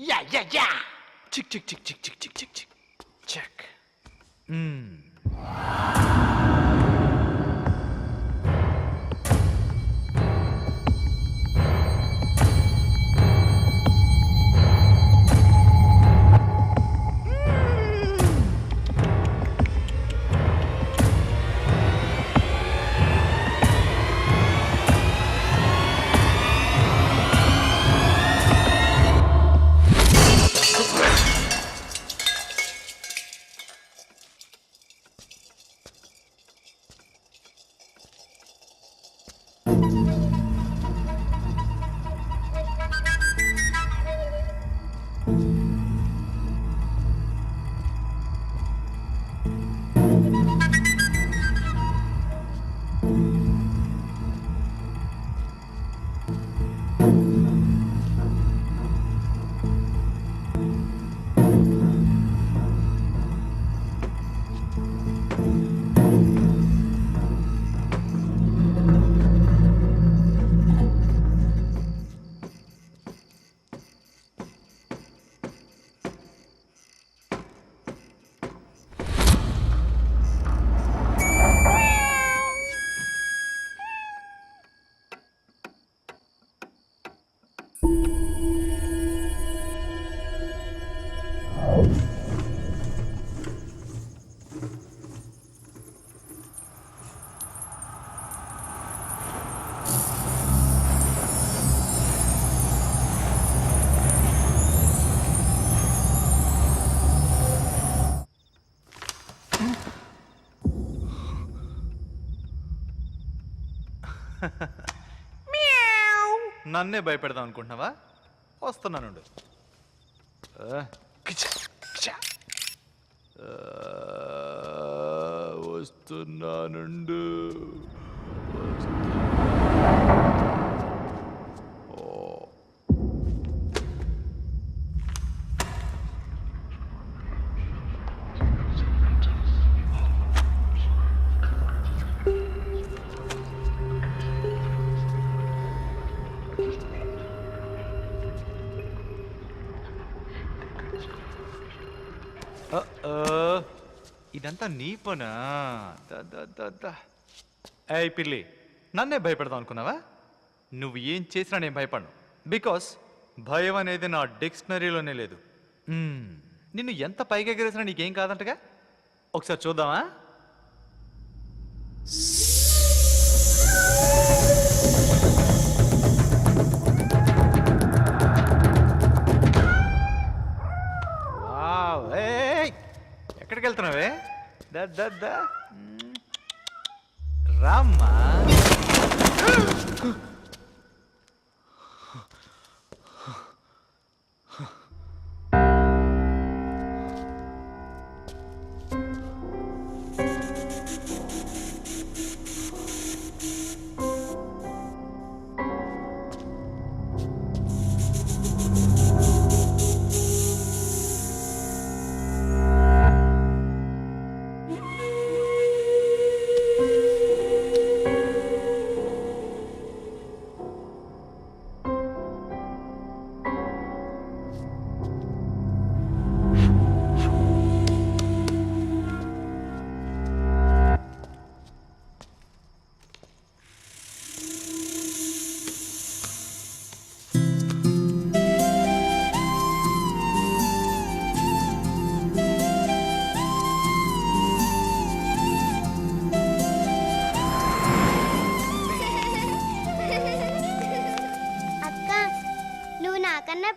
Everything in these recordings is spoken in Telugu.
Yeah. Check. నన్నే భయపెడదాం అనుకుంటున్నావా? వస్తున్నానుండు. వస్తున్నానుండు. ఇదంతా నీ పనా? ఏయ్ పిల్లి, నన్నే భయపెడదాం అనుకున్నావా? నువ్వు ఏం చేసినా నేను భయపడను. బికాస్ భయం అనేది నా డిక్షనరీలోనే లేదు. నిన్ను ఎంత పైకి ఎగరేసినా నీకేం కాదంటగా. ఒకసారి చూద్దామా? ఎక్కడికి వెళ్తున్నావే? రామ్మా.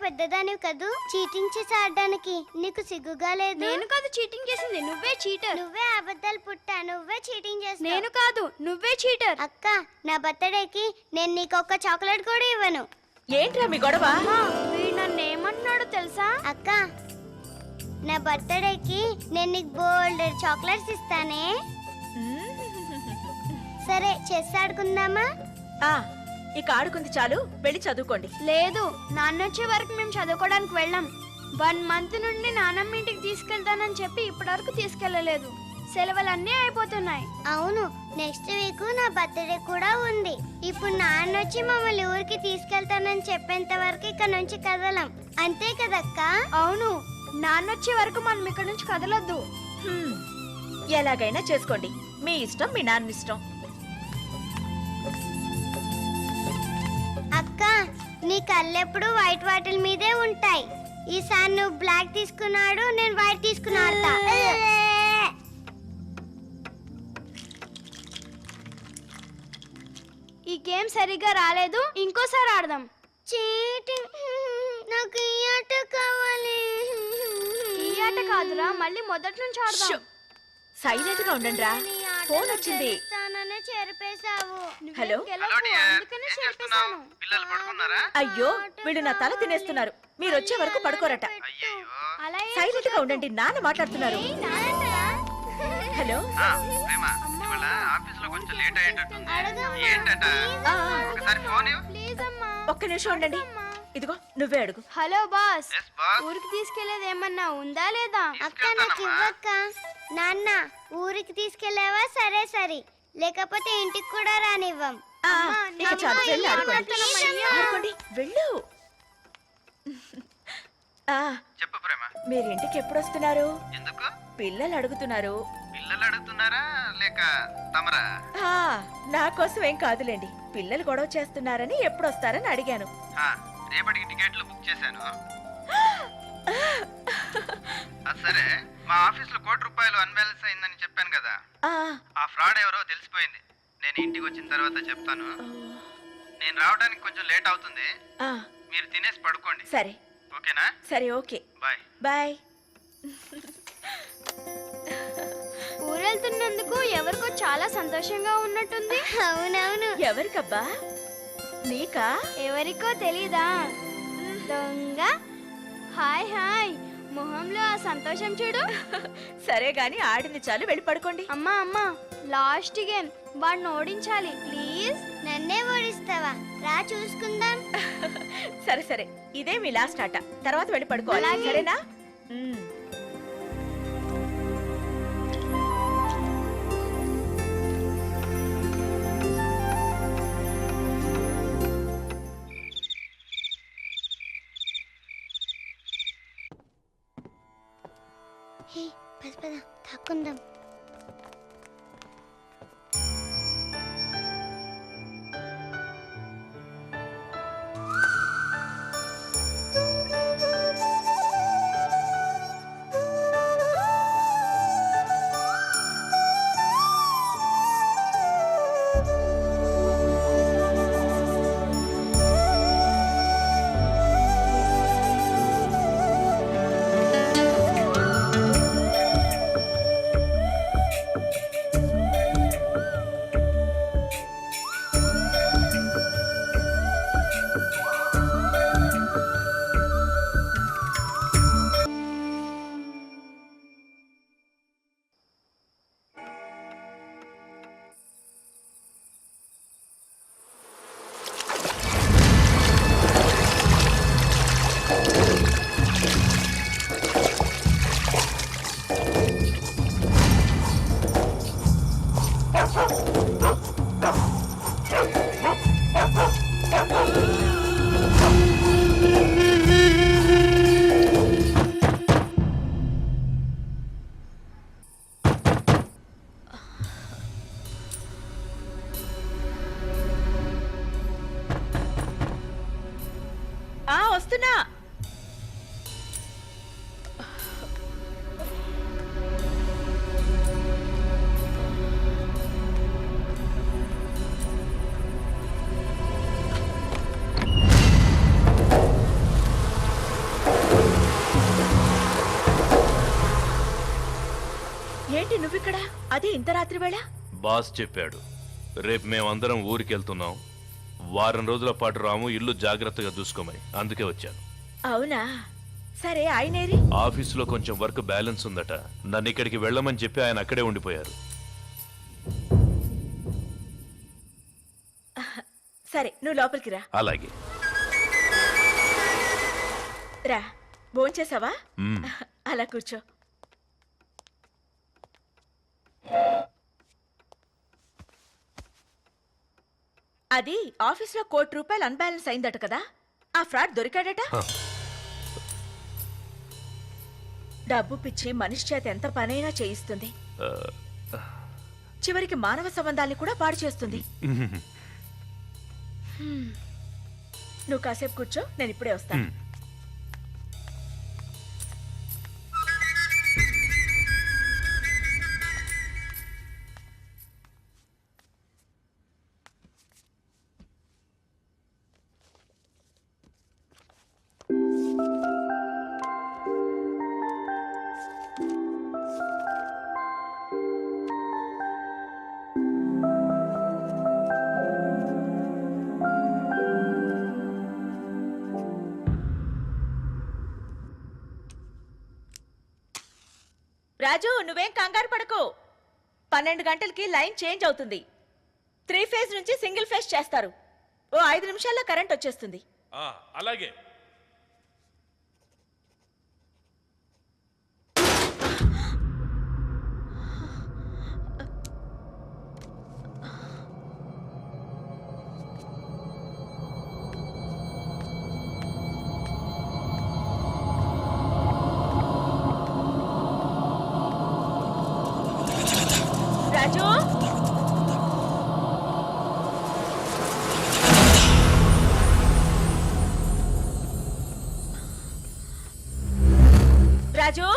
పెద్దదానివి కదూ, చీటింగ్ చేసి ఆడడానికి నీకు సిగ్గుగా లేదు? నేను కాదు చీటింగ్ చేసింది, నువ్వే చీటర్. నువ్వే అబద్ధాలు పుట్టా, నువ్వే చీటింగ్ చేస్తావు. నేను కాదు, నువ్వే చీటర్. అక్క, నా బర్త్డేకి నేను నీకు ఒక్క చాక్లెట్ కూడా ఇవ్వను. ఏంట్రా మీ గొడవ? వీడు నన్ను ఏమన్నాడో తెలుసా? అక్క, నా బర్త్డేకి నేను నీకు బోల్డ్ చాక్లెట్స్ ఇస్తానే. సరే, చెస్ ఆడుకుందామా? ఇక ఆడుకుంది చాలు, వెళ్ళి చదువుకోండి. లేదు, నాన్న వచ్చే వరకు మేము చదువుకోవడానికి వెళ్ళాం. 1 మంత్ నుండి నాన్నమ్మ ఇంటికి తీసుకెళ్తానని చెప్పి ఇప్పటి వరకు తీసుకెళ్లలేదు. సెలవులన్నీ అయిపోతున్నాయి. అవును, నెక్స్ట్ వీక్ నా బర్త్డే కూడా ఉంది. ఇప్పుడు నాన్న వచ్చి మమ్మల్ని ఊరికి తీసుకెళ్తానని చెప్పేంత వరకు ఇక్కడ నుంచి కదలం. అంతే కదక్క? అవును, నాన్నొచ్చే వరకు మనం ఇక్కడ నుంచి కదలొద్దు. హ్మ్, ఎలాగైనా చేసుకోండి. మీ ఇష్టం, మీ నాన్న ఇష్టం. అక్క, నీ కళ్ళెప్పుడు వైట్ వాటిల్ మీదే ఉంటాయి. ఈసారి నువ్వు బ్లాక్ తీసుకున్నాడు, నేను వైట్ తీసుకున్నా. ఆడతా. ఈ గేమ్ సరిగ్గా రాలేదు, ఇంకోసారి ఆడదాం. చీటింగ్. నాకు ఈ ఆట కావాలి. ఈ ఆట కాదురా, మళ్ళీ మొదటి నుంచి ఆడదాం. సైలెంట్ గా ఉండండి రా. నీ ఆటలో ఫోన్ వచ్చింది. గెలుస్తాననే చెరిపేశావు. హలో? అందుకనే చెరిపేశాను. పిల్లలు పడుకున్నారా? అయ్యో, వీళ్ళు నా తల తినేస్తున్నారు. మీరు వచ్చే వరకు పడుకోరట. అలా ఏం సైలెంట్ గా ఉండండి, నాన్న మాట్లాడుతున్నారు. ఏయ్, నాన్నరా? హలో? ఆ, ప్రేమ ఇవాళ ఆఫీస్ లో కొంచెం లేట్ అయ్యేటట్టుంది. అడగమ్మా. ఏంటట? ఆ, ఒకసారి ఫోన్ ఇవ్వు. ప్లీజ్ అమ్మా. ఒక్క నిమిషం ఉండండి. ఇదిగో, నువ్వే అడుగు. Hello boss, yes boss. ఊరికి తీసుకెళ్లేది ఏమన్నా ఉందా లేదా? అక్క నాకు ఇవ్వక్క. నాన్న, ఊరికి తీసుకెళ్ళావా? సరే సరే, లేకపోతే ఇంటికి కూడా రానివ్వం. ఆ, అమ్మా, ఇక నాన్న, చాలు, వెళ్ళి ఇలా ఆడుకోండి. మాట్లాడతానమ్మా. ఆడుకోండి, వెళ్ళు. ఆ, చెప్పు ప్రేమ. మీరు ఇంటికి ఎప్పుడు వస్తున్నారు? ఎందుకు? పిల్లలు అడుగుతున్నారు. పిల్లలు అడుగుతున్నారా లేక తమరా? ఆ, నా కోసం ఏం కాదులేండి. పిల్లలు గొడవ చేస్తున్నారని ఎప్పుడు వస్తారని అడిగాను. ఆ, రేపటికి టికెట్లు బుక్ చేశాను. అది సరే, మా ఆఫీస్ లో ₹1,00,00,000 అన్బ్యాలెన్స్ అయిందని చెప్పాను కదా. ఆ, ఆ ఫ్రాడ్ ఎవరో తెలిసిపోయింది. నేను ఇంటికి వచ్చిన తర్వాత చెప్తాను. నేను రావడానికి కొంచెం లేట్ అవుతుంది. ఆ, మీరు తినేసి పడుకోండి. సరే ఓకేనా? సరే, ఓకే, బాయ్. బాయ్. ఊరెళ్తున్నందుకు ఎవరికో చాలా సంతోషంగా ఉన్నట్టుంది. అవునవును. ఎవరికబ్బా? నీకా? ఎవరికో తెలీదా? దొంగ. హాయ్ హాయ్, మొహంలో ఆ సంతోషం చూడు. సరే గాని ఆడింది చాలు, వెళ్ళి పడుకోండి. అమ్మా అమ్మా, లాస్ట్ గేమ్, వాడిని ఓడించాలి ప్లీజ్. నన్నే ఓడిస్తావా? రా చూసుకుందాం. సరే సరే, ఇదే మీ లాస్ట్ ఆట. తర్వాత వెళ్ళి పడుకోవాలి, అలాగే. సరేనా? ఉమ్. హే, పద పద, తాక్కుందాం. ఆ, వస్తున్నా. ఏంటి నువ్విక్కడ? అదే ఇంత రాత్రి వేళ? బాస్ చెప్పాడు, రేపు మేమందరం ఊరికెళ్తున్నాం. వారం రోజుల పాటు రాము, ఇల్లు జాగ్రత్తగా చూసుకోమని. అందుకే వచ్చాను. అవునా? సరే, ఆయనేరి? ఆఫీసులో కొంచెం వర్క్ బ్యాలెన్స్ ఉందట. నన్ను ఇక్కడికి వెళ్ళమని చెప్పి ఆయన అక్కడే ఉండిపోయారు. సరే, నువ్వు లోపలికి రా. అలాగే. రా, భోంచేసావా? మ్మ్. అలా కూర్చో. అది ఆఫీస్లో ₹1,00,00,000 అన్బ్యాలెన్స్ అయిందట కదా, ఆ ఫ్రాడ్ దొరికాడట. హ. డబ్బు పిచ్చి మనిషి చేత ఎంత పనైనా చేయిస్తుంది, ఆ, చివరికి మానవ సంబంధాల్ని కూడా పాడు చేస్తుంది. నువ్వు కాసేపు కూర్చో, నేను ఇప్పుడే వస్తాను. రాజు, నువ్వేం కంగారు పడకు. 12 గంటలకి లైన్ చేంజ్ అవుతుంది. 3 ఫేజ్ నుంచి సింగిల్ ఫేజ్ చేస్తారు. ఓ 5 నిమిషాల్లో కరెంట్ వచ్చేస్తుంది. అలాగే. రాజు, రాజు,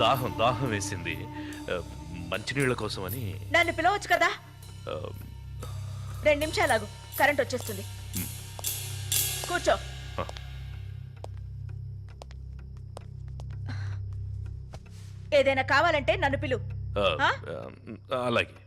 దాహం దాహం వేసింది. మంచినీళ్ళ కోసమని. నన్ను పిలవచ్చు కదా. ఆ, 2 నిమిషాలు కరెంట్ వచ్చేస్తుంది. కూర్చో. ఆ. ఏదైనా కావాలంటే నన్ను పిలు. ఆ, ఆ? అలాగే.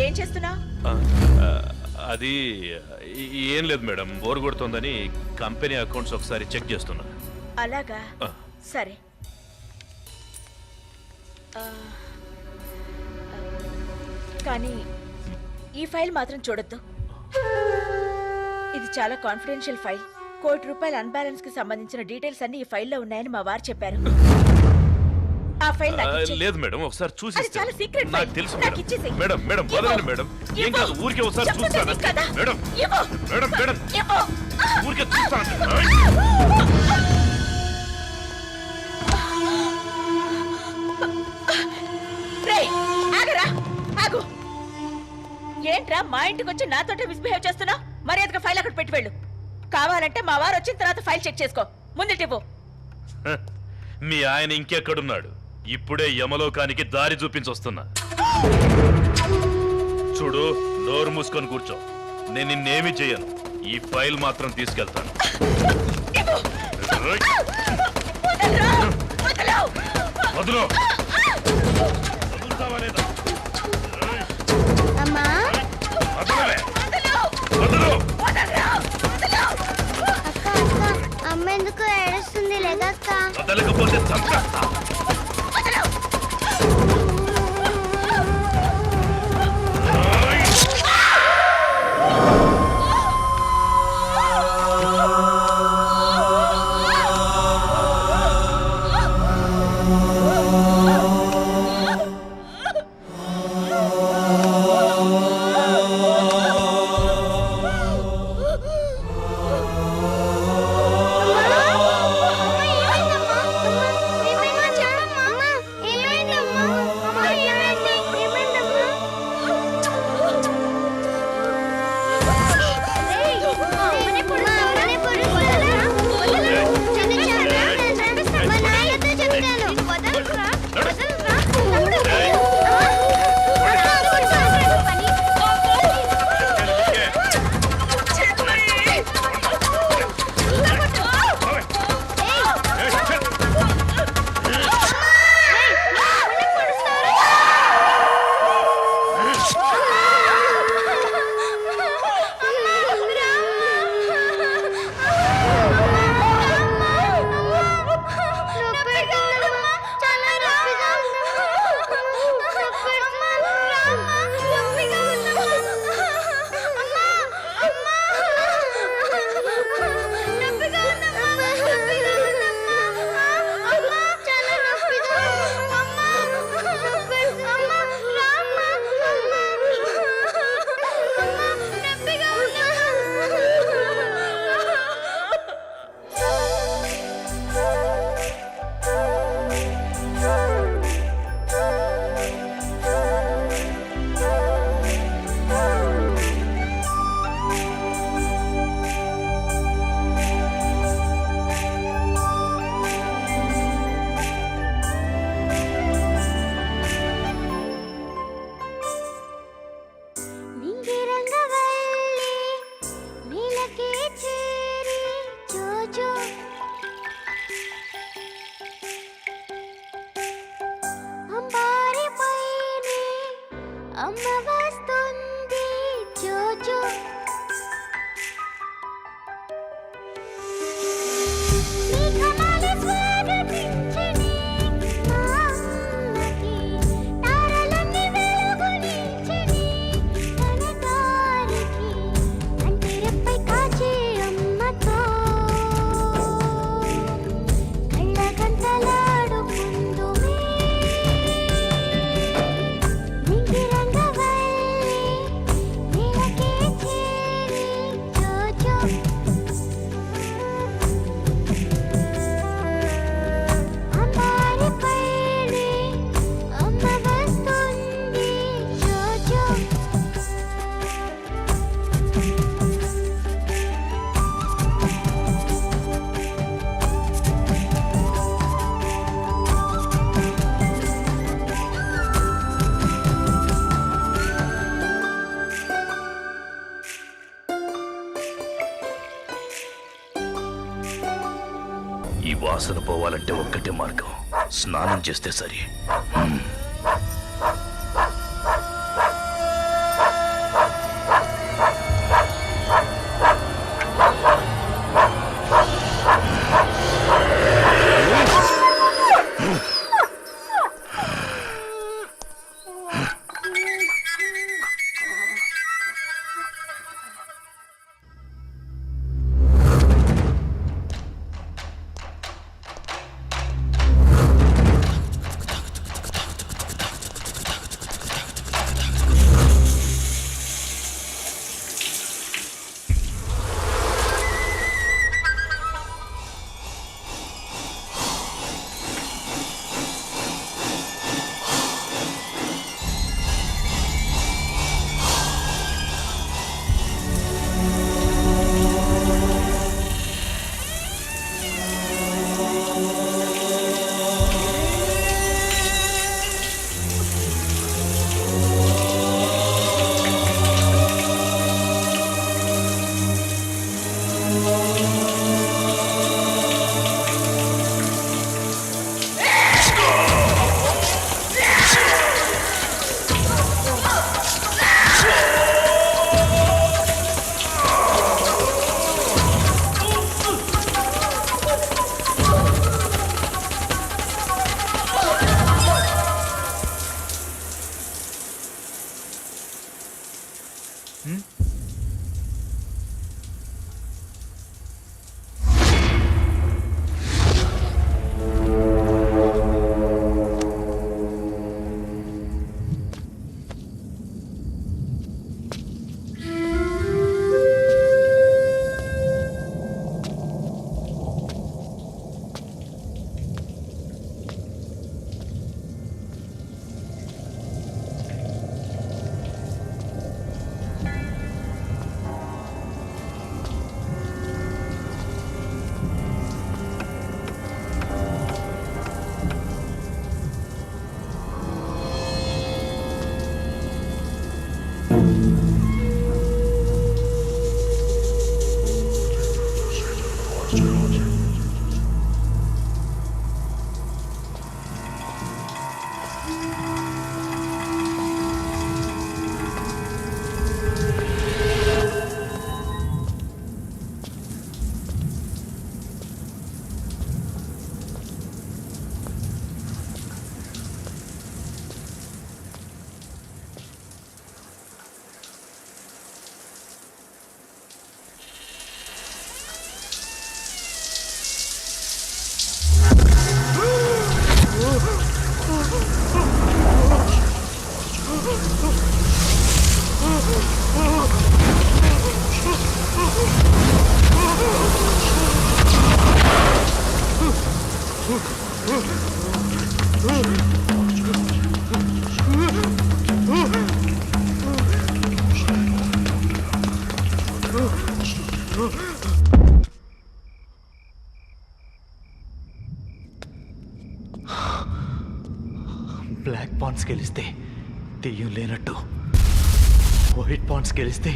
ఏం చేస్తున్నావు? అది ఏం లేదు మేడం, బోర్ కొడుతోందని కంపెనీ అకౌంట్స్ ఒకసారి చెక్ చేస్తున్నా. అలాగా, ఆ. సరే. కానీ ఈ ఫైల్ మాత్రం చూడొద్దు. ఇది చాలా కాన్ఫిడెన్షియల్ ఫైల్. ₹1,00,00,000 అన్బ్యాలెన్స్ కి సంబంధించిన డీటెయిల్స్ అన్ని ఈ ఫైల్లో ఉన్నాయని మా వారు చెప్పారు. ఆ ఫైల్ నాకు ఇచ్చేయ్. లేదు మేడం, ఒకసారి చూసి అది చాలా సీక్రెట్ ఫైల్. నాకు తెలుసు నాకు మేడం. ఇచ్చేసేయ్. మేడం మేడం ఇవ్వు. వదలండి మేడం, ఏం ఇవ్వు. కాదు, ఊరికే ఒకసారి చెప్తే చూస్తాను. తెలియదు కదా. మేడం ఇవ్వు. మేడం మేడం ఇవ్వు. ఊరికే చూస్తాను. రేయ్, ఆగరా, ఆగు. ఏంట్రా మా ఇంటికి వచ్చి నాతోటే మిస్బిహేవ్ చేస్తున్నావు? మర్యాదగా ఫైల్ అక్కడ పెట్టి వెళ్ళు. కావాలంటే మా వారు వచ్చిన తర్వాత ఫైల్ చెక్ చేసుకో. ముందుటివ్వు. మీ ఆయన ఇంకెక్కడున్నాడు? ఇప్పుడే యమలోకానికి దారి చూపించొస్తున్నా. చూడు, నోరు మూసుకొని కూర్చో. నేను నిన్నేమీ చెయ్యను. ఈ ఫైల్ మాత్రం తీసుకెళ్తాను. వదలరా, వదలు. వదులు. వదులుతావా లేదా? అమ్మా వదలవే. వదులు. అక్క అక్క అమ్మ ఎందుకు ఏడుస్తుంది లేదక్క? వదలకపోతే చంపేస్తా. జోజో మేఘమాల స్వాగతించని మా అమ్మకి తారలన్నీ వెలుగునించని తన దారికి అంటిరెప్పై కాచే అమ్మతో కళ్ళగంతలాడుకుందుమే నింగిరంగవల్లి నీలకే చేరి జోజో అంబారి పైనే అమ్మ వస్తుంది జోజో ఈ వాసన పోవాలంటే ఒక్కటే మార్గం, స్నానం చేస్తే సరి. బ్లాక్ పాండ్స్ గెలిస్తే దెయ్యం లేనట్టు, వైట్ పాండ్స్ గెలిస్తే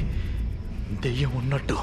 దెయ్యం ఉన్నట్టు.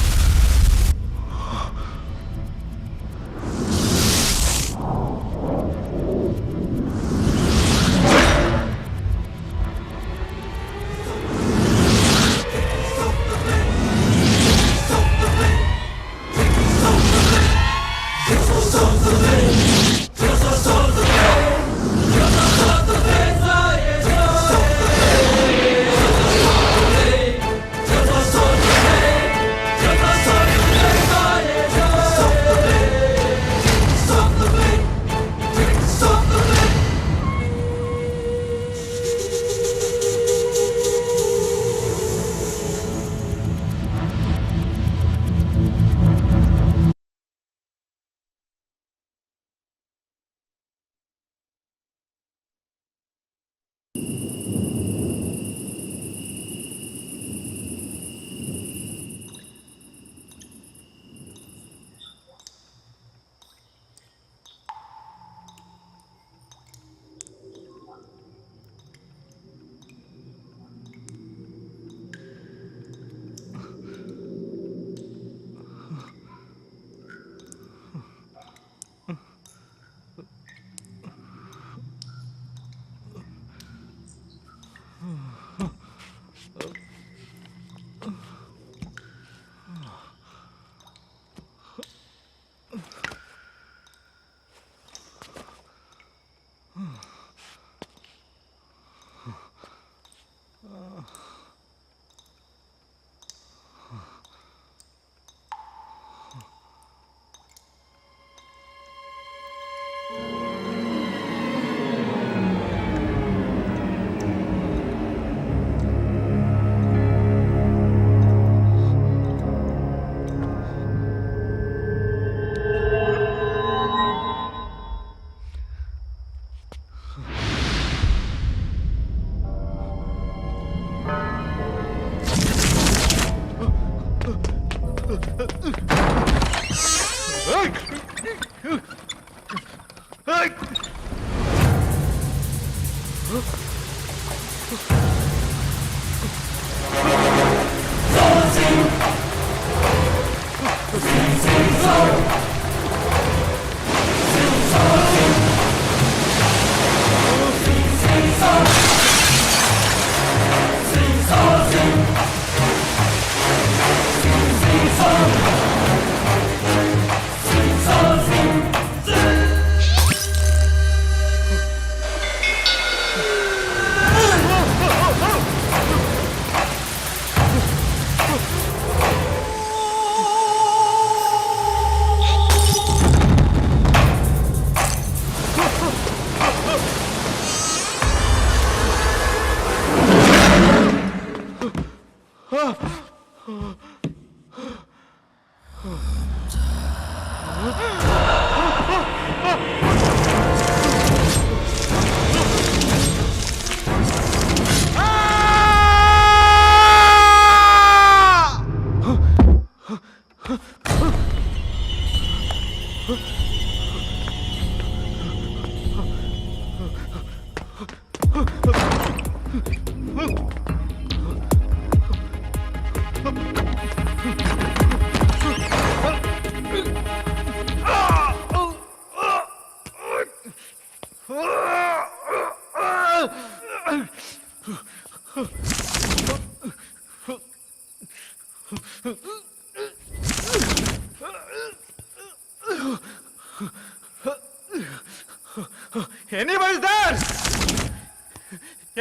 Anybody's there?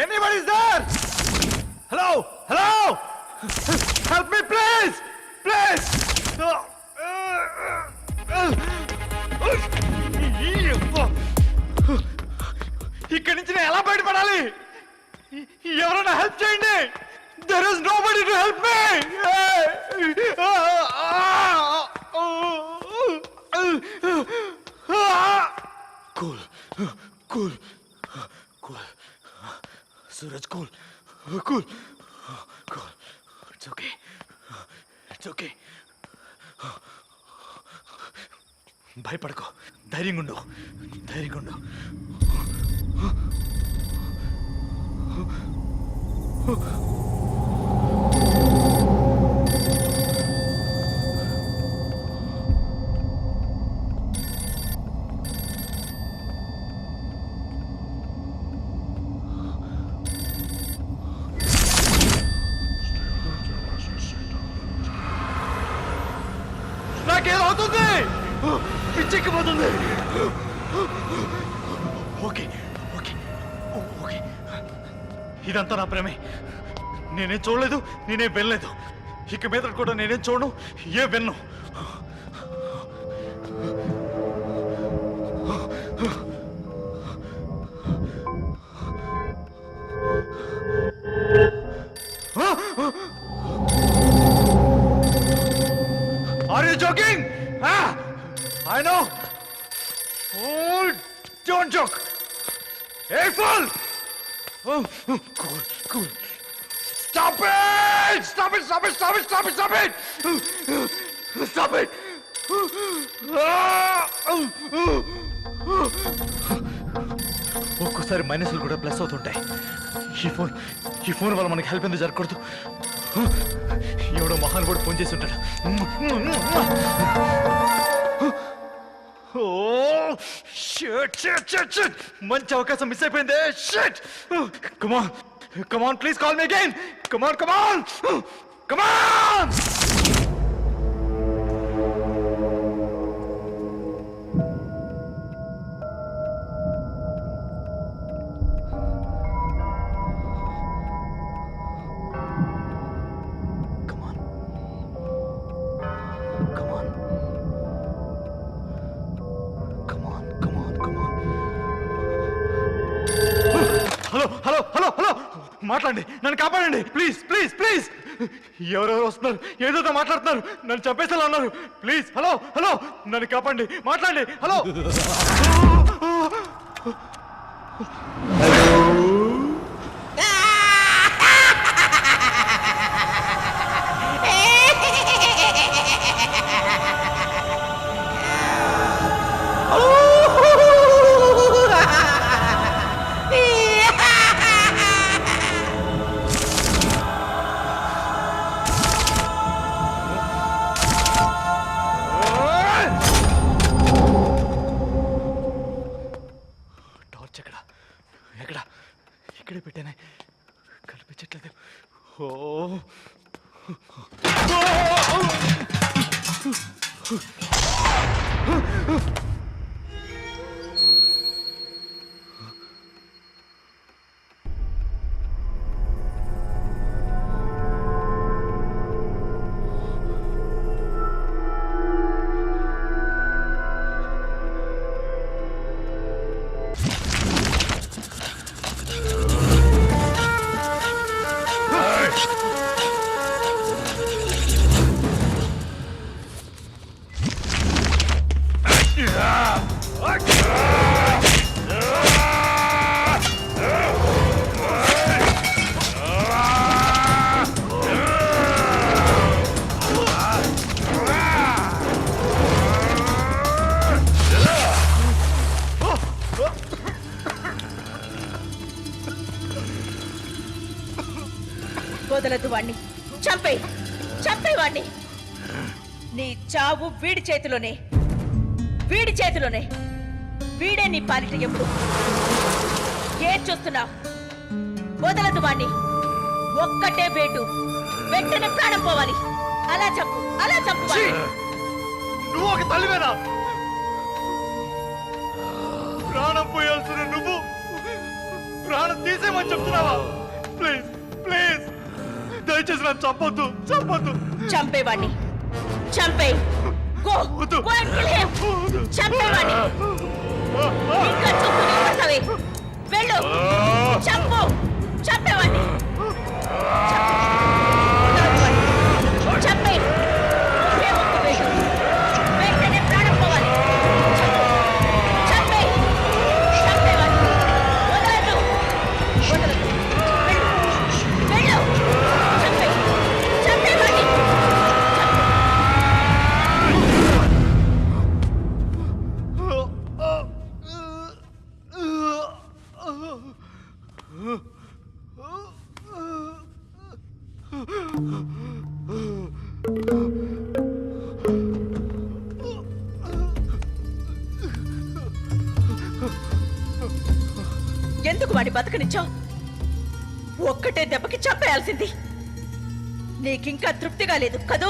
Anybody's there? Hello? Hello? Help me, please! Please! ఇక్కడి నుంచి నేను ఎలా బయటపడాలి? ఎవరైనా హెల్ప్ చేయండి. There is nobody to help me. Cool. Cool. Cool. Suraj, cool. Cool. Cool. It's okay. It's okay. భయపడకో. ధైర్యంగా ఉండు. ధైర్యంగా ఉండు. నాకేమవుతుంది? పిచ్చెక్కిపోతుంది. ఓకే ఓకే ఓకే, ఇదంతా నా ప్రేమే. నేనేం చూడలేదు, నేనేం వెళ్ళలేదు. ఇక మీద కూడా నేనేం చూడను, ఏ విన్ను. Are you joking? Ah, I know. Oh, don't joke. Hey, fool! Oh, cool, cool. Stop it! Stop it! Stop it! Stop it! Stop it! Stop it! Stop it! ఒక్కోసారి మైనస్లు కూడా ప్లస్ అవుతుంటాయి. ఈ ఫోన్ వల్ల మనకి హెల్ప్ ఎందుకు జరగకూడదు? ఎవడో మహాన్ కూడా ఫోన్ చేసి ఉంటాడు. మంచి అవకాశం మిస్ అయిపోయింది. Come on please call me again. Come on come on come on. Hello hello hello hello, మాట్లాడండి, నన్ను కాపాడండి ప్లీజ్ ప్లీజ్ ప్లీజ్. ఎవరెవరు వస్తున్నారు, ఏదో మాట్లాడుతున్నారు, నన్ను చంపేసేలా ఉన్నారు. ప్లీజ్ హలో హలో, నన్ను కాపాడండి, మాట్లాడండి. హలో ఇక్కడే పెట్టానే, కనిపించట్లేదు. ఓ వాణ్ణి, చంపేవాణ్ణి. నీ చావు వీడి చేతిలోనే, వీడే నీ పాలిట ఎప్పుడు. ఏం చూస్తున్నా? వదలదు వాణ్ణి. ఒక్కటే వేటు, వెంటనే ప్రాణం పోవాలి. అలా చంపు వాణ్ణి. నువ్వు ఒక తల్లివేనా? ప్రాణం పోయాల్సిన నువ్వు ప్రాణం తీసేమని చెప్తున్నావా? ప్లీజ్ ప్లీజ్ దయచేసి నన్ను చంపొద్దు. చంపేవాణ్ణి. Go and kill him. చంపేవాణ్ణి. ఇంకా చూస్తూ నిలబడతావే? వెళ్ళు, చంపేవాణ్ణి. చంపే. ఒకే ఒక్క వేటు. వెంటనే ప్రాణం పోవాలి. చంపేవాణ్ణి. వదలదు. వెళ్ళు. చంపేవాణ్ణి. ఎందుకు వాడి బతకనిచ్చావు? ఒక్కటే దెబ్బకి చంపేయాల్సింది. నీకింకా తృప్తిగా లేదు కదూ?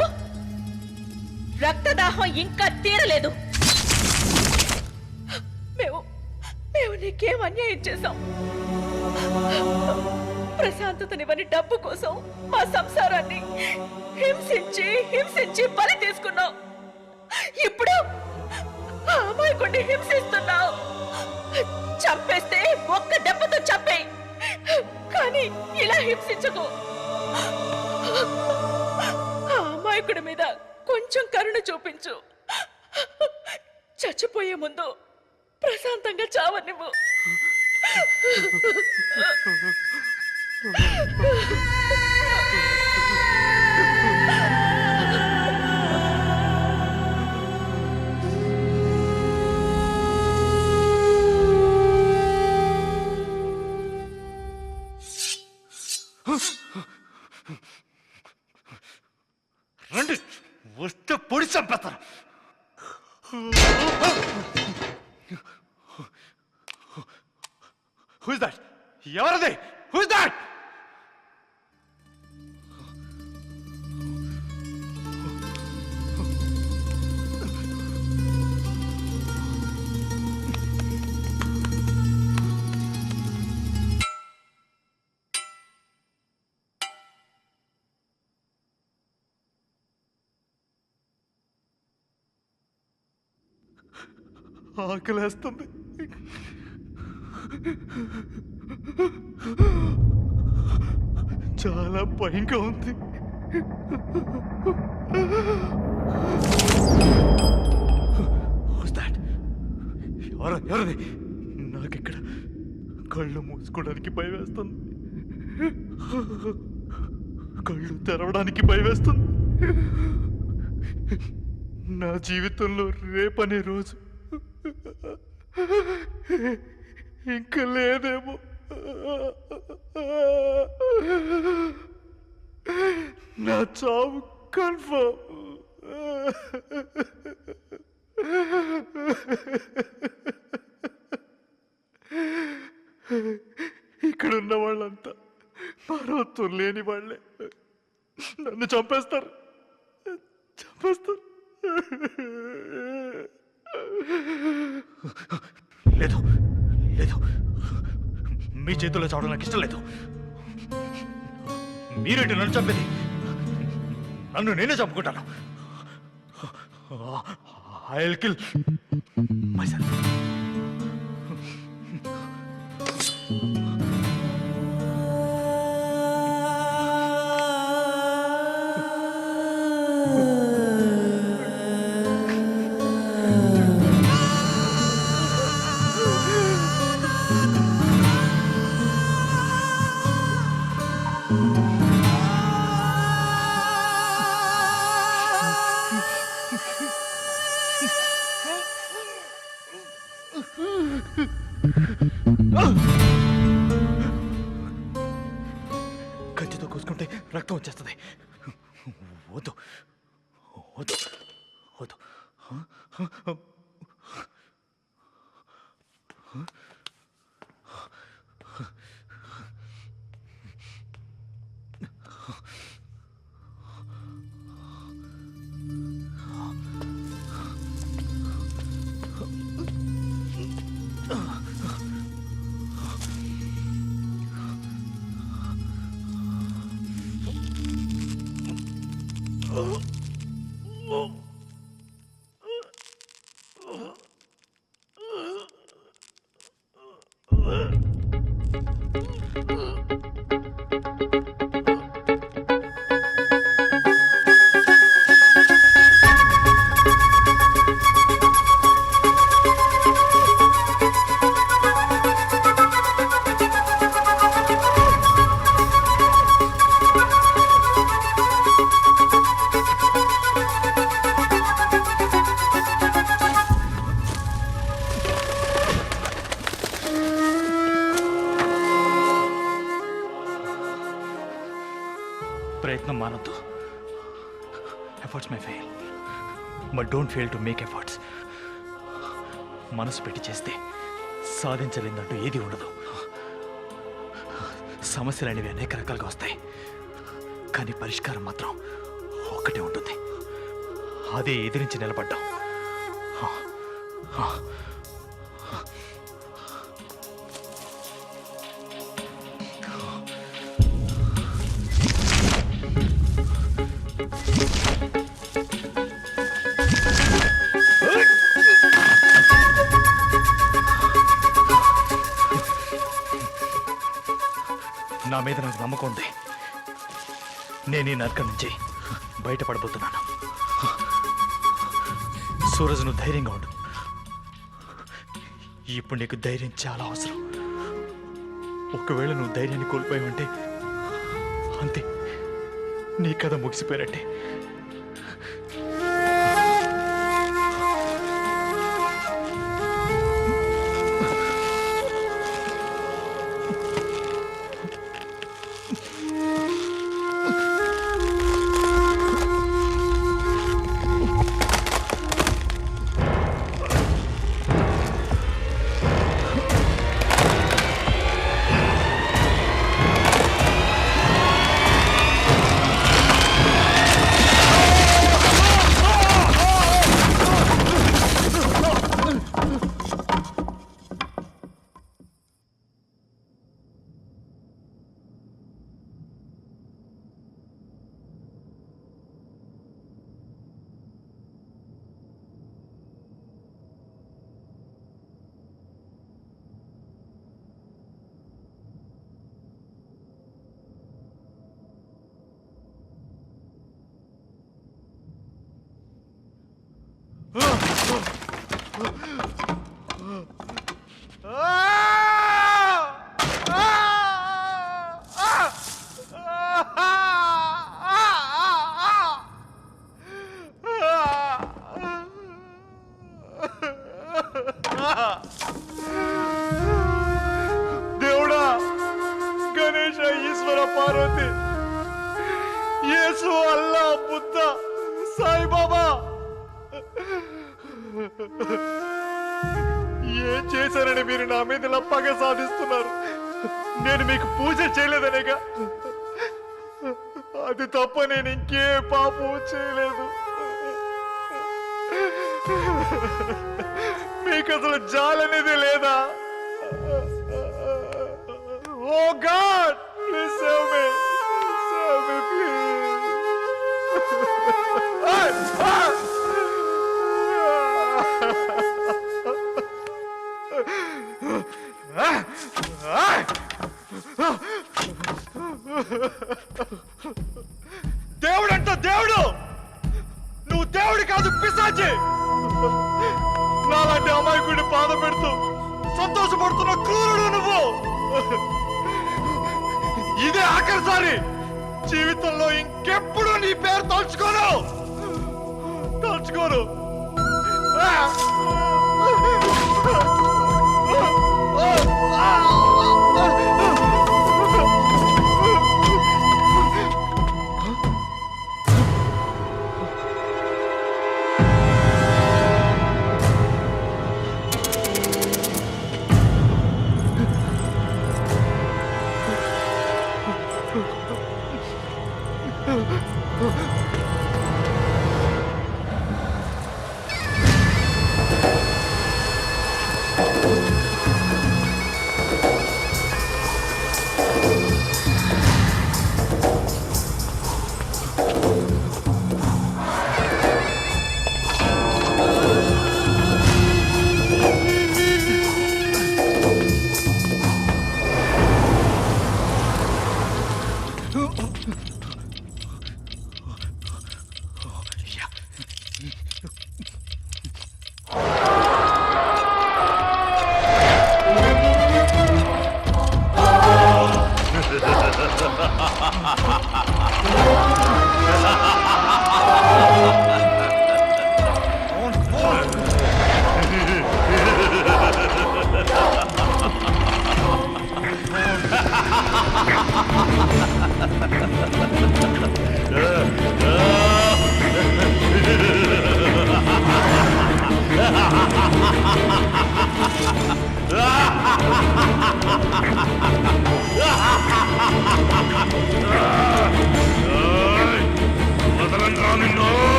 రక్తదాహం ఇంకా తీరలేదు. మేము నీకేం అన్యాయం చేశాం? ప్రశాంతతనివ్వని డబ్బు కోసం మా సంసారాన్ని హింసించి బలి తీసుకున్నావు. ఇప్పుడు ఆ అమాయకుడిని హింసిస్తున్నావు. చంపేస్తే ఒక్క దెబ్బతో చంపేయి, కానీ ఇలా హింసించకు. ఆ అమాయకుడి మీద కొంచెం కరుణ చూపించు. చచ్చిపోయే ముందు ప్రశాంతంగా చావనివ్వు. రండి, వస్తే పొడి చంపేస్తారు. Who's that? ఎవరది? Who's that? ఆకలేస్తుంది. చాలా భయంగా ఉంది. ఎవరది? నాకిక్కడ కళ్ళు మూసుకోవడానికి భయం వేస్తుంది, కళ్ళు తెరవడానికి భయం వేస్తుంది. నా జీవితంలో రేపనే రోజు ఇంకా లేదేమో. నా చావు కన్ఫర్మ్. ఇక్కడున్న వాళ్ళంతా మరోత్వం లేని వాళ్ళే. నన్ను చంపేస్తారు. లేదు, మీ చేతుల్లో చావడం నాకు ఇష్టం లేదు. మీరేంటి నన్ను చంపేది? నన్ను నేనే చంపుకుంటాను. I'll kill myself. కత్తితో కోసుకుంటే రక్తం రక్తం వచ్చేస్తుంది. వద్దు వద్దు వద్దు. ప్రయత్నం మానొద్దు. Efforts may fail, but don't fail to make efforts. మనసు పెట్టి చేస్తే సాధించలేదంటూ ఏది ఉండదు. సమస్యలు అనేవి అనేక రకాలుగా వస్తాయి, కానీ పరిష్కారం మాత్రం ఒక్కటే ఉంటుంది. అదే ఎదిరించి నిలబడ్డాం. నా మీద నాకు నమ్మకం ఉంది. నేను ఈ నరకం నుంచి బయటపడబోతున్నాను. సూరజ్, నువ్వు ధైర్యంగా ఉండు. ఇప్పుడు నీకు ధైర్యం చాలా అవసరం. ఒకవేళ నువ్వు ధైర్యాన్ని కోల్పోయావంటే అంతే, నీ కథ ముగిసిపోయినట్టే. దేవుడా, గణేశ, ఈశ్వర, పార్వతి, యేసు, అల్లా, బుద్ధ, సాయిబాబా, ఏం చేశారని మీరు నా మీద ఇలా పగ సాధిస్తున్నారు? నేను మీకు పూజ చేయలేదనేగా. అది తప్ప నేను ఇంకే పాపం చేయలేదు. మీకు అసలు జాలనేది లేదా? Oh god, please save me, save me please. దేవుడంట దేవుడు, నువ్వు దేవుడు కాదు, పిశాచి. నాలాంటి అమాయకుడిని బాధ పెడుతూ సంతోషపడుతున్న క్రూరుడు నువ్వు. ఇదే ఆఖరిసారి. జీవితంలో ఇంకెప్పుడు నీ పేరు తలుచుకోను.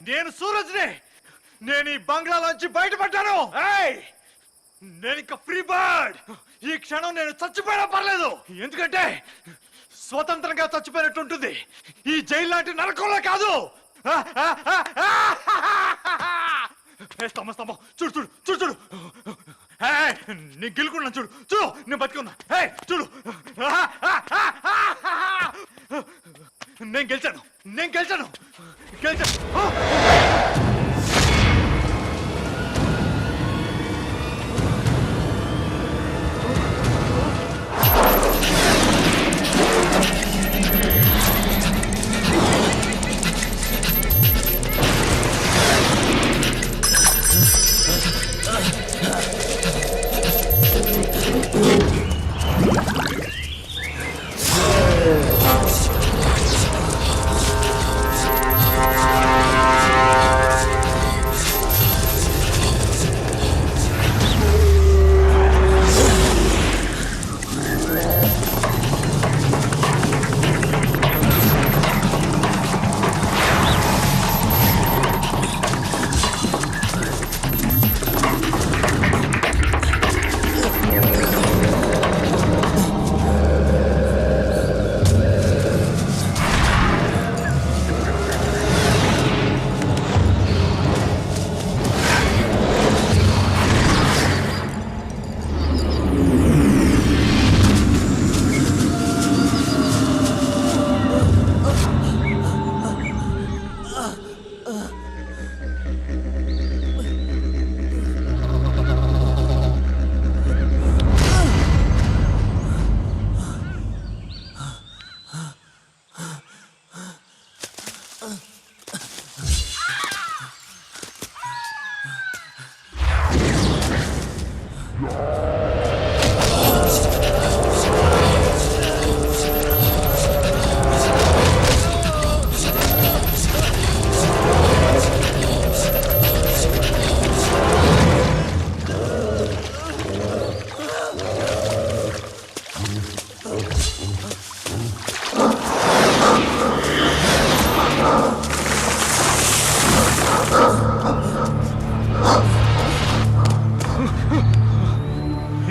నేను సూరజ్ని. నేను ఈ బంగ్లాలోంచి బయటపడ్డాను. నేను ఇంకా ఫ్రీ బర్డ్. ఈ క్షణం నేను చచ్చిపోయినా పర్లేదు, ఎందుకంటే స్వతంత్రంగా చచ్చిపోయినట్టు ఉంటుంది. ఈ జైలు లాంటి నరకంలో కాదు. స్తంభం చూడు చూడు చూడు చూడు. నేను గెలుకున్నాను చూడు చూడు. నేను బతికున్నా. చూడు, నేను గెలిచాను. నేను గెలిచాను గెలిచాను.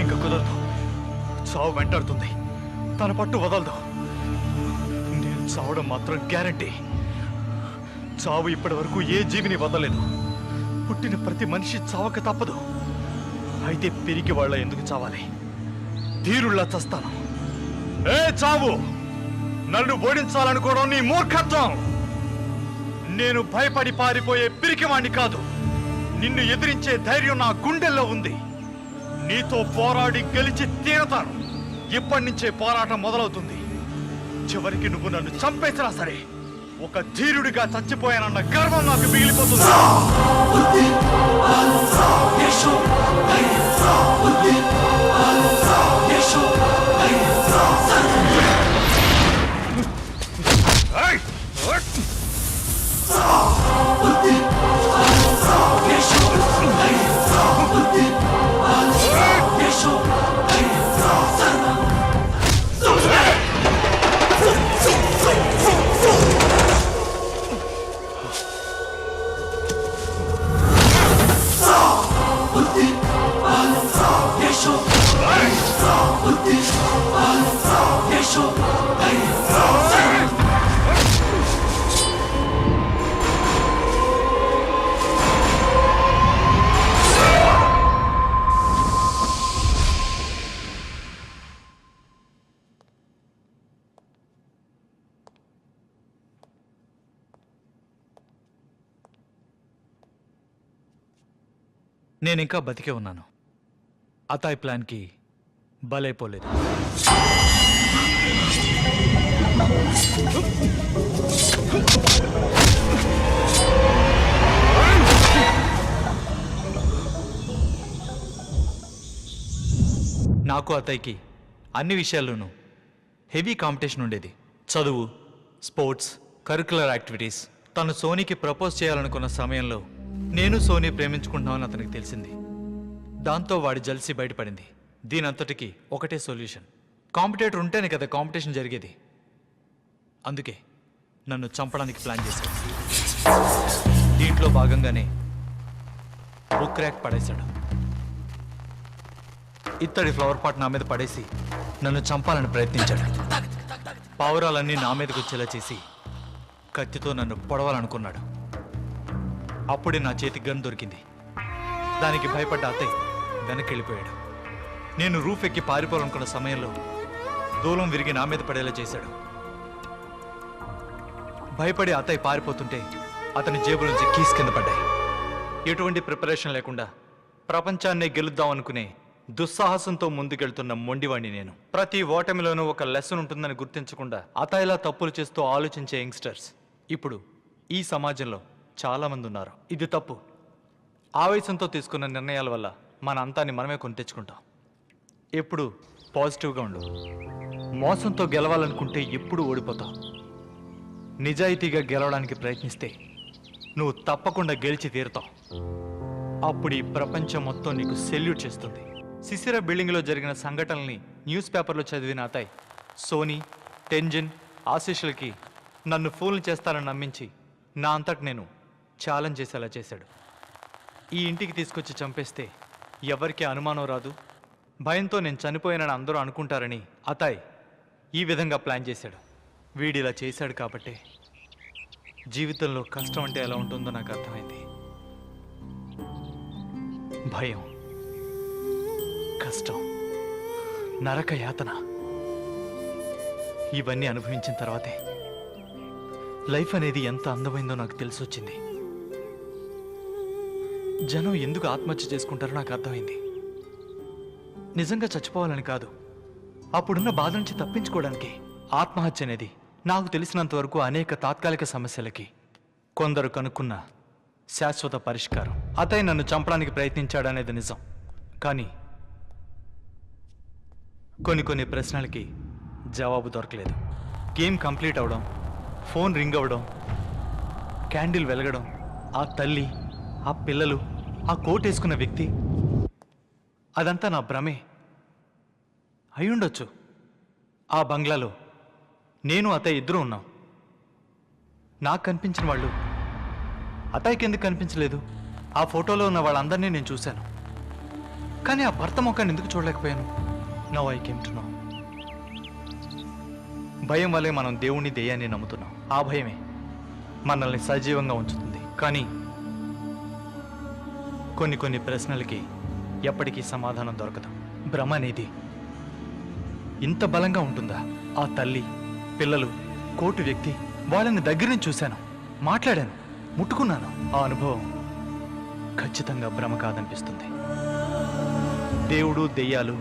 ఇంకా కుదరదు. చావు వెంటాడుతుంది, తన పట్టు వదలదు. నేను చావడం మాత్రం గ్యారంటీ. చావు ఇప్పటి వరకు ఏ జీవిని వదలలేదు. పుట్టిన ప్రతి మనిషి చావక తప్పదు. అయితే పెరిగి వాళ్ళ ఎందుకు చావాలి? ధీరుల్లా చస్తాను. ఏ చావు, నన్ను ఓడించాలనుకోవడం నీ మూర్ఖత్వం. నేను భయపడి పారిపోయే పిరికివాణ్ణి కాదు. నిన్ను ఎదిరించే ధైర్యం నా గుండెల్లో ఉంది. నీతో పోరాడి గెలిచి తీరతాను. ఇప్పటి నుంచే పోరాటం మొదలవుతుంది. చివరికి నువ్వు నన్ను చంపేసినా సరే ఒక ధీరుడిగా చచ్చిపోయానన్న గర్వం నాకు మిగిలిపోతుంది. నేనింకా బతికే ఉన్నాను. అతాయ్ ప్లాన్కి బలైపోలేదు. నాకు అతయ్యకి అన్ని విషయాల్లోనూ హెవీ కాంపిటీషన్ ఉండేది. చదువు, స్పోర్ట్స్, కరిక్యులర్ యాక్టివిటీస్. తను సోనీకి ప్రపోజ్ చేయాలనుకున్న సమయంలో నేను సోనీ ప్రేమించుకుంటున్నామని అతనికి తెలిసింది. దాంతో వాడి జల్సీ బయటపడింది. దీనంతటికి ఒకటే సొల్యూషన్. కాంపిటేటర్ ఉంటేనే కదా కాంపిటీషన్ జరిగేది. అందుకే నన్ను చంపడానికి ప్లాన్ చేశాడు. దీంట్లో భాగంగానే బుక్ ర్యాక్ పడేశాడు. ఇత్తడి ఫ్లవర్ పాట్ నా మీద పడేసి నన్ను చంపాలని ప్రయత్నించాడు. పావురాలన్నీ నా మీదకి వచ్చేలా చేసి కత్తితో నన్ను పొడవాలనుకున్నాడు. అప్పుడే నా చేతికి గన్ దొరికింది. దానికి భయపడ్డ అతయ్య వెనక్కి వెళ్ళిపోయాడు. నేను రూఫ్ ఎక్కి పారిపోవాలనుకున్న సమయంలో దూలం విరిగి నా మీద పడేలా చేశాడు. భయపడి అతయ్య పారిపోతుంటే అతని జేబు నుంచి కీస్ కింద పడ్డాయి. ఎటువంటి ప్రిపరేషన్ లేకుండా ప్రపంచాన్నే గెలుద్దాం అనుకునే దుస్సాహసంతో ముందుకెళ్తున్న మొండివాణ్ణి నేను. ప్రతి ఓటమిలోనూ ఒక లెసన్ ఉంటుందని గుర్తించకుండా అతయ్యలా తప్పులు చేస్తూ ఆలోచించే యంగ్స్టర్స్ ఇప్పుడు ఈ సమాజంలో చాలా మంది ఉన్నారు. ఇది తప్పు. ఆవేశంతో తీసుకున్న నిర్ణయాల వల్ల మన అంతాన్ని మనమే కొని తెచ్చుకుంటాం. ఎప్పుడు పాజిటివ్గా ఉండు. మోసంతో గెలవాలనుకుంటే ఎప్పుడు ఓడిపోతావు. నిజాయితీగా గెలవడానికి ప్రయత్నిస్తే నువ్వు తప్పకుండా గెలిచి తీరుతావు. అప్పుడు ఈ ప్రపంచం మొత్తం నీకు సెల్యూట్ చేస్తుంది. సిసిరా బిల్డింగ్లో జరిగిన సంఘటనల్ని న్యూస్ పేపర్లో చదివిన అతయ్ సోనీ, టెంజిన్, ఆశీష్లకి నన్ను ఫూల్ని చేస్తానని నమ్మించి నా అంతటి నేను ఛాలెంజ్ చేసేలా చేశాడు. ఈ ఇంటికి తీసుకొచ్చి చంపేస్తే ఎవరికీ అనుమానం రాదు, భయంతో నేను చనిపోయానని అందరూ అనుకుంటారని అతయ్ ఈ విధంగా ప్లాన్ చేశాడు. వీడిలా చేశాడు కాబట్టే జీవితంలో కష్టం అంటే ఎలా ఉంటుందో నాకు అర్థమైంది. భయం, కష్టం, నరక యాతన ఇవన్నీ అనుభవించిన తర్వాతే లైఫ్ అనేది ఎంత అందమైందో నాకు తెలిసొచ్చింది. జనం ఎందుకు ఆత్మహత్య చేసుకుంటారో నాకు అర్థమైంది. నిజంగా చచ్చిపోవాలని కాదు, అప్పుడున్న బాధ నుంచి తప్పించుకోవడానికి. ఆత్మహత్య అనేది నాకు తెలిసినంత వరకు అనేక తాత్కాలిక సమస్యలకి కొందరు కనుక్కున్న శాశ్వత పరిష్కారం. అతయ్య నన్ను చంపడానికి ప్రయత్నించాడనేది నిజం. కానీ కొన్ని ప్రశ్నలకి జవాబు దొరకలేదు. గేమ్ కంప్లీట్ అవడం, ఫోన్ రింగ్ అవ్వడం, క్యాండిల్ వెలగడం, ఆ తల్లి, ఆ పిల్లలు, ఆ కోట్ వేసుకున్న వ్యక్తి, అదంతా నా భ్రమే అయ్యుండొచ్చు. ఆ బంగ్లాలో నేను అతయ్య ఇద్దరూ ఉన్నాం. నాకు కనిపించిన వాళ్ళు అతయ్యకి ఎందుకు కనిపించలేదు? ఆ ఫోటోలో ఉన్న వాళ్ళందరినీ నేను చూశాను, కానీ ఆ భర్త ముఖాన్ని ఎందుకు చూడలేకపోయాను? Now I came to know. భయం వల్లే మనం దేవుణ్ణి దెయ్యాన్ని నమ్ముతున్నాం. ఆ భయమే మనల్ని సజీవంగా ఉంచుతుంది. కానీ కొన్ని ప్రశ్నలకి ఎప్పటికీ సమాధానం దొరకదు. భ్రమ అనేది ఇంత బలంగా ఉంటుందా? ఆ తల్లి, పిల్లలు, కోర్టు వ్యక్తి, వాళ్ళని దగ్గర నుంచి చూశాను, మాట్లాడాను, ముట్టుకున్నాను. ఆ అనుభవం ఖచ్చితంగా భ్రమ కాదనిపిస్తుంది. దేవుడు, దెయ్యాలు